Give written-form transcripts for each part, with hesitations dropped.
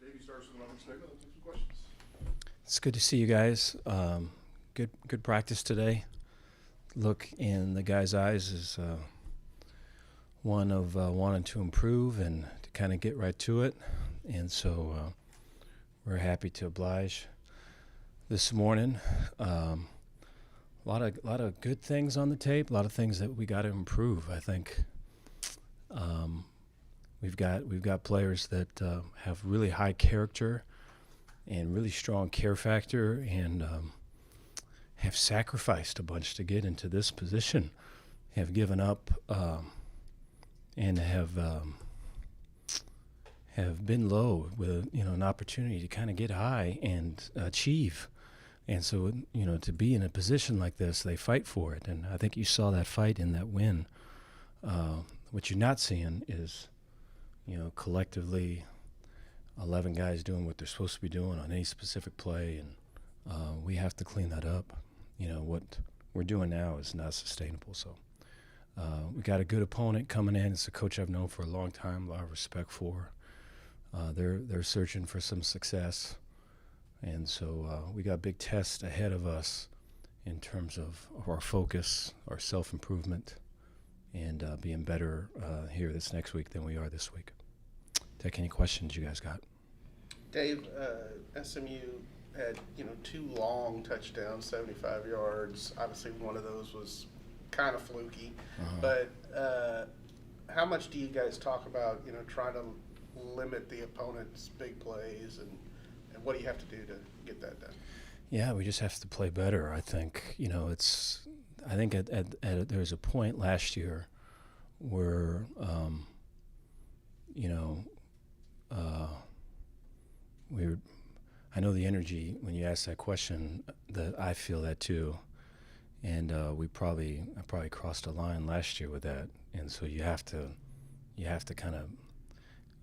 Dave, you start us with an opening statement. Let's take some questions. It's good to see you guys. Good practice today. Look in the guys' eyes is one of wanting to improve and to kind of get right to it. And so we're happy to oblige this morning. A lot of good things on the tape. A lot of things that we got to improve. I think we've got players that have really high character and really strong care factor, and have sacrificed a bunch to get into this position, have given up, and have been low with an opportunity to kind of get high and achieve. And so to be in a position like this, they fight for it, and I think you saw that fight in that win. What you're not seeing is collectively 11 guys doing what they're supposed to be doing on any specific play, and we have to clean that up. What we're doing now is not sustainable. So we got a good opponent coming in. It's a coach I've known for a long time, a lot of respect for. They're searching for some success, and so we got big tests ahead of us in terms of our focus, our self-improvement, and being better here this next week than we are this week. Take any questions you guys got. Dave, SMU had two long touchdowns, 75 yards. Obviously, one of those was kind of fluky. But how much do you guys talk about trying to limit the opponent's big plays, and what do you have to do to get that done? Yeah, we just have to play better. I think I think there was a point last year where I know the energy when you ask that question, that I feel that too, and I probably crossed a line last year with that, and so you have to kind of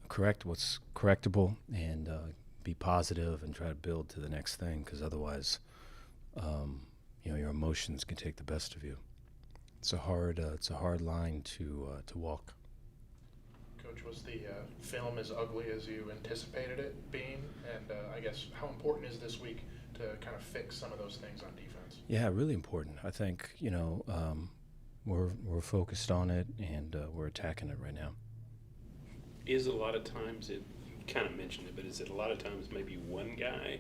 correct what's correctable and be positive and try to build to the next thing, because otherwise your emotions can take the best of you. It's a hard line to walk. Coach, was the film as ugly as you anticipated it being? And I guess how important is this week to kind of fix some of those things on defense? Yeah, really important. I think we're focused on it, and we're attacking it right now. Is a lot of times you kind of mentioned it, but is it a lot of times maybe one guy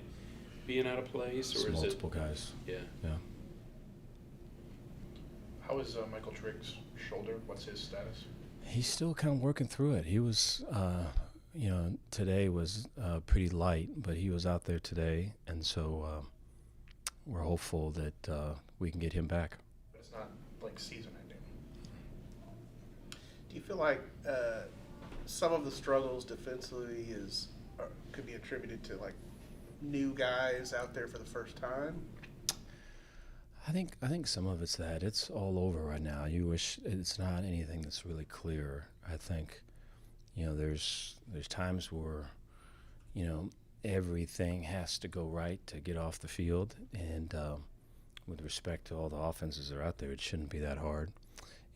being out of place, or It's is multiple it guys? Yeah. How is Michael Trigg's shoulder? What's his status? He's still kind of working through it. He was, today was pretty light, but he was out there today, and so we're hopeful that we can get him back. But it's not like season ending. Do you feel like some of the struggles defensively could be attributed to like new guys out there for the first time? I think some of it's that. It's all over right now. You wish it's not anything that's really clear. I think, there's times where, everything has to go right to get off the field. And with respect to all the offenses that are out there, it shouldn't be that hard.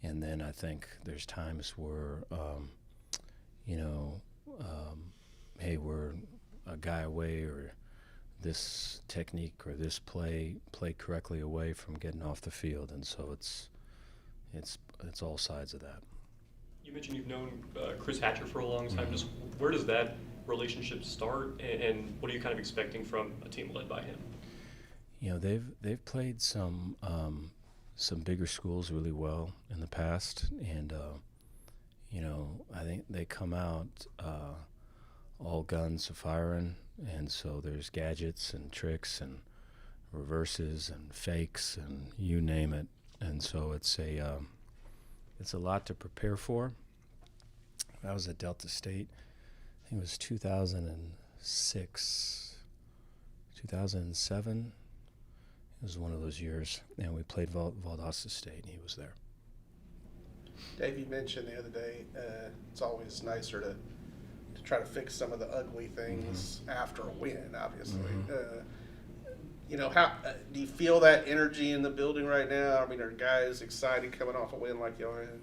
And then I think there's times where, hey, we're a guy away, or this technique or this play correctly away from getting off the field, and so it's all sides of that. You mentioned you've known Chris Hatcher for a long time. Just where does that relationship start, and what are you kind of expecting from a team led by him? They've played some bigger schools really well in the past, and I think they come out all guns a firing. And so there's gadgets and tricks and reverses and fakes and you name it. And so it's a lot to prepare for. I was at Delta State. I think it was 2006, 2007. It was one of those years, and we played Valdosta State, and he was there. Dave, you mentioned the other day it's always nicer to try to fix some of the ugly things after a win, obviously. How do you feel that energy in the building right now? I mean, are guys excited coming off a win like y'all had?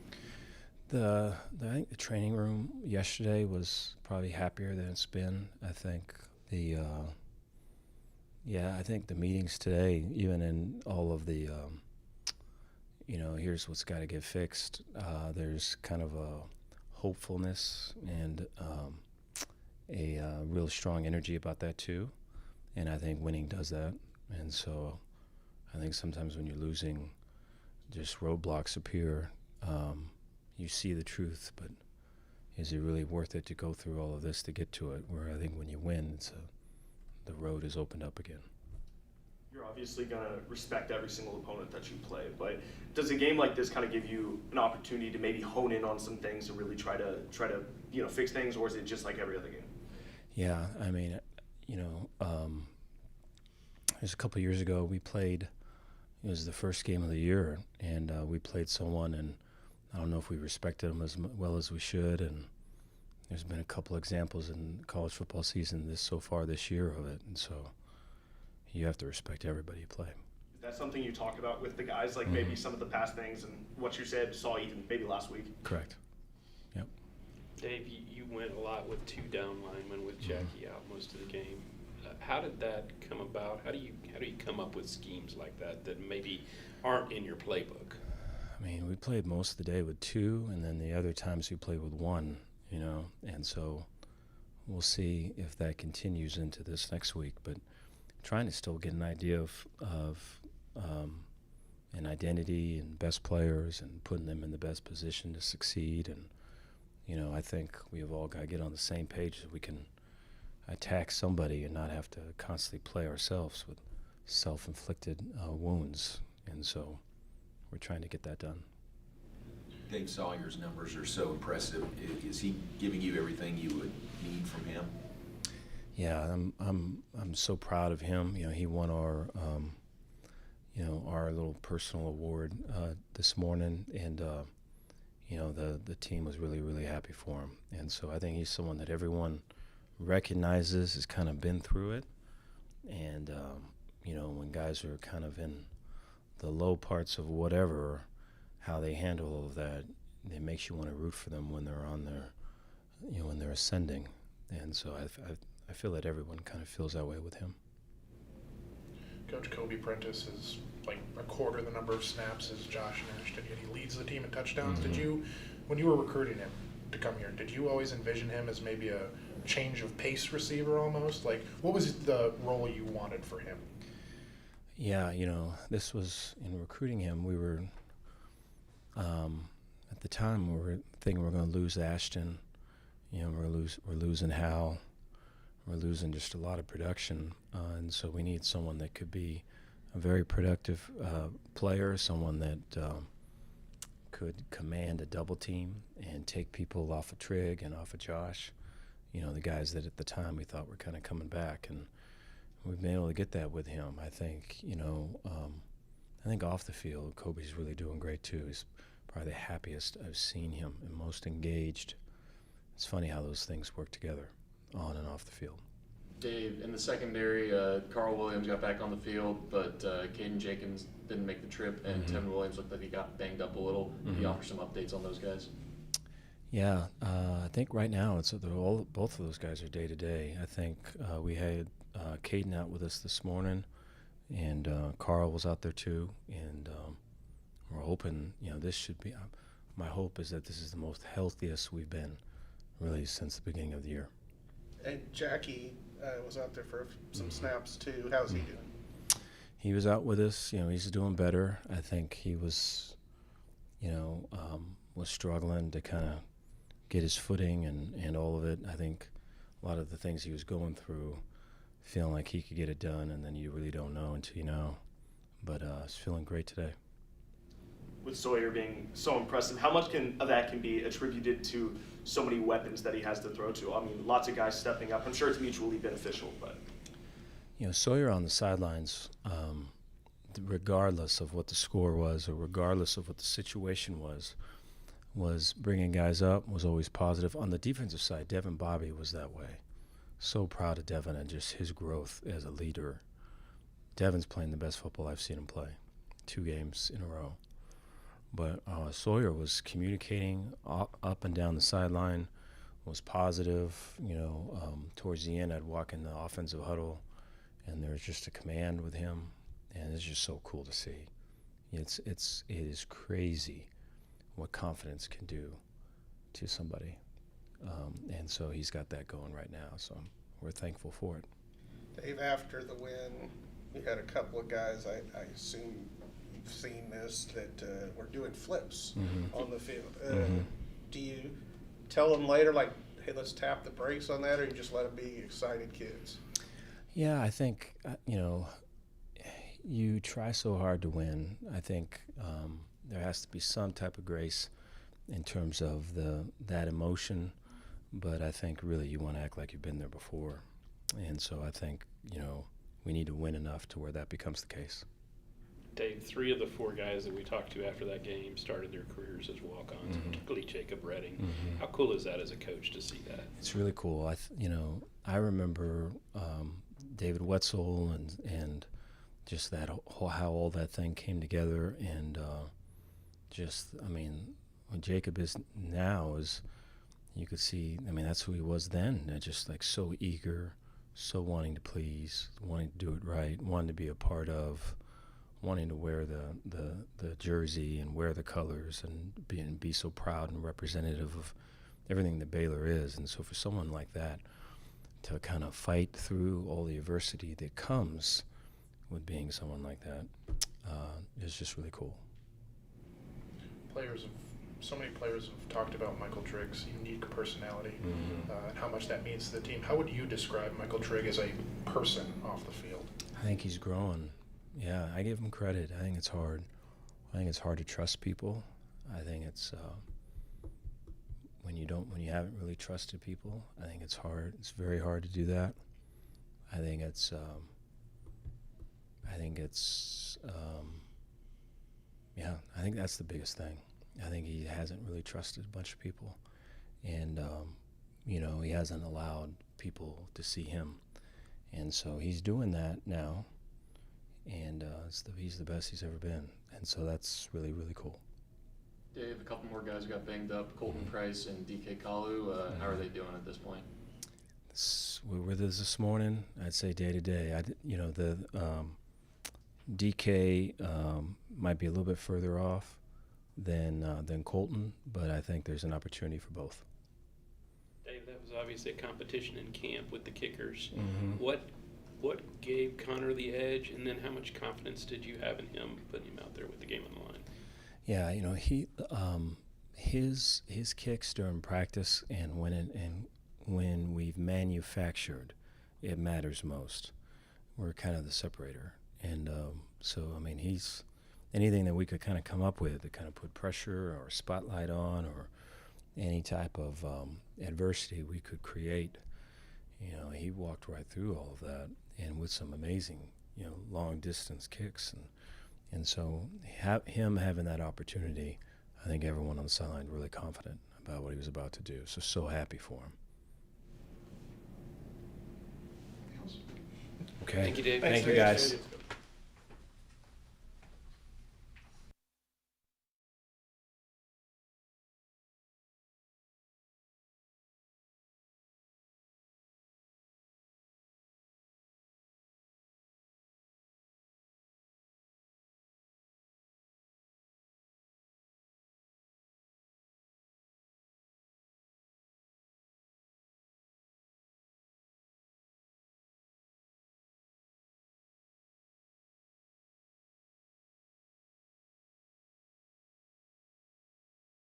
I think the training room yesterday was probably happier than it's been. I think I think the meetings today, even in all of the, here's what's got to get fixed. There's kind of a hopefulness and a real strong energy about that too, and I think winning does that. And so, I think sometimes when you're losing, just roadblocks appear. You see the truth, but is it really worth it to go through all of this to get to it? Where I think when you win, the road is opened up again. You're obviously going to respect every single opponent that you play, but does a game like this kind of give you an opportunity to maybe hone in on some things and really try to fix things, or is it just like every other game? Yeah, I mean, there's a couple of years ago we played. It was the first game of the year, and we played someone, and I don't know if we respected them as well as we should. And there's been a couple examples in college football season so far this year of it, and so you have to respect everybody you play. Is that something you talk about with the guys, like maybe some of the past things and what you saw even maybe last week? Correct. Yep. Dave, you went a lot with 2 down linemen with Jackie out most of the game. How did that come about? How do you come up with schemes like that maybe aren't in your playbook? I mean, we played most of the day with 2, and then the other times we played with 1, and so we'll see if that continues into this next week. But trying to still get an idea of an identity and best players and putting them in the best position to succeed. And, I think we have all got to get on the same page so we can attack somebody and not have to constantly play ourselves with self-inflicted wounds. And so we're trying to get that done. Dave Sawyer's numbers are so impressive. Is he giving you everything you would need from him? Yeah, I'm so proud of him. He won our little personal award this morning, and the team was really, really happy for him. And so I think he's someone that everyone recognizes, has kind of been through it. And when guys are kind of in the low parts of whatever, how they handle all of that, it makes you want to root for them when they're on their, when they're ascending. And so I feel that everyone kind of feels that way with him. Coach Kobe Prentice is like a quarter the number of snaps as Josh Ashton, yet he leads the team in touchdowns. Mm-hmm. When you were recruiting him to come here, did you always envision him as maybe a change of pace receiver almost? Like, what was the role you wanted for him? Yeah, this was, in recruiting him, we were, at the time, we were thinking we're going to lose Ashton. We're losing Hal. We're losing just a lot of production. And so we need someone that could be a very productive player, someone that could command a double team and take people off of Trigg and off of Josh. The guys that at the time we thought were kind of coming back. And we've been able to get that with him. I think, I think off the field, Kobe's really doing great too. He's probably the happiest I've seen him and most engaged. It's funny how those things work together on and off the field. Dave, in the secondary, Carl Williams got back on the field, but Caden Jenkins didn't make the trip, and Tim Williams looked like he got banged up a little. Can you offer some updates on those guys? Yeah, I think right now both of those guys are day to day. I think we had Caden out with us this morning, and Carl was out there too. And we're hoping, this should be. My hope is that this is the most healthiest we've been, really, since the beginning of the year. And Jackie was out there for some snaps too. How's he doing? He was out with us. He's doing better. I think he was, was struggling to kind of get his footing and all of it. I think a lot of the things he was going through, feeling like he could get it done, and then you really don't know until you know. But he's feeling great today. With Sawyer being so impressive, how much of that can be attributed to so many weapons that he has to throw to? I mean, lots of guys stepping up. I'm sure it's mutually beneficial, but Sawyer on the sidelines, regardless of what the score was or regardless of what the situation was bringing guys up, was always positive. On the defensive side, Devin Bobby was that way. So proud of Devin and just his growth as a leader. Devin's playing the best football I've seen him play, 2 games in a row. But Sawyer was communicating up and down the sideline, was positive. Towards the end, I'd walk in the offensive huddle, and there was just a command with him, and it's just so cool to see. It is crazy what confidence can do to somebody, and so he's got that going right now. So we're thankful for it. Dave, after the win, you had a couple of guys, I assume you've seen this, that were doing flips on the field. Do you tell them later, like, hey, let's tap the brakes on that, or you just let them be excited kids? Yeah, I think, you try so hard to win. I think there has to be some type of grace in terms of that emotion, but I think really you want to act like you've been there before. And so I think, we need to win enough to where that becomes the case. Dave, 3 of the 4 guys that we talked to after that game started their careers as walk-ons, particularly Jacob Redding. How cool is that as a coach to see that? It's really cool. I remember David Wetzel and just that how all that thing came together, and what Jacob is now is, you could see, that's who he was then. Just like so eager, so wanting to please, wanting to do it right, wanting to be a part of, wanting to wear the jersey and wear the colors and be so proud and representative of everything that Baylor is. And so for someone like that to kind of fight through all the adversity that comes with being someone like that is just really cool. So many players have talked about Michael Trigg's unique personality and how much that means to the team. How would you describe Michael Trigg as a person off the field? I think he's growing. Yeah, I give him credit. I think it's hard. I think it's hard to trust people. I think it's when you haven't really trusted people, I think it's hard. It's very hard to do that. I think that's the biggest thing. I think he hasn't really trusted a bunch of people, and he hasn't allowed people to see him, and so he's doing that now, and he's the best he's ever been, and so that's really, really cool. Dave, a couple more guys got banged up, Colton Price and DK Kalu. How are they doing at this point? We were with us this morning. I'd say day to day. The DK might be a little bit further off than Colton, but I think there's an opportunity for both. Dave, that was obviously a competition in camp with the kickers. What gave Connor the edge, and then how much confidence did you have in him putting him out there with the game on the line? Yeah, he his kicks during practice and when we've manufactured, it matters most. We're kind of the separator, and he's anything that we could kind of come up with to kind of put pressure or spotlight on, or any type of adversity we could create. He walked right through all of that, and with some amazing, long distance kicks, and so him having that opportunity, I think everyone on the sideline really confident about what he was about to do. So happy for him. Okay. Thank you, Dave. Thank you, guys.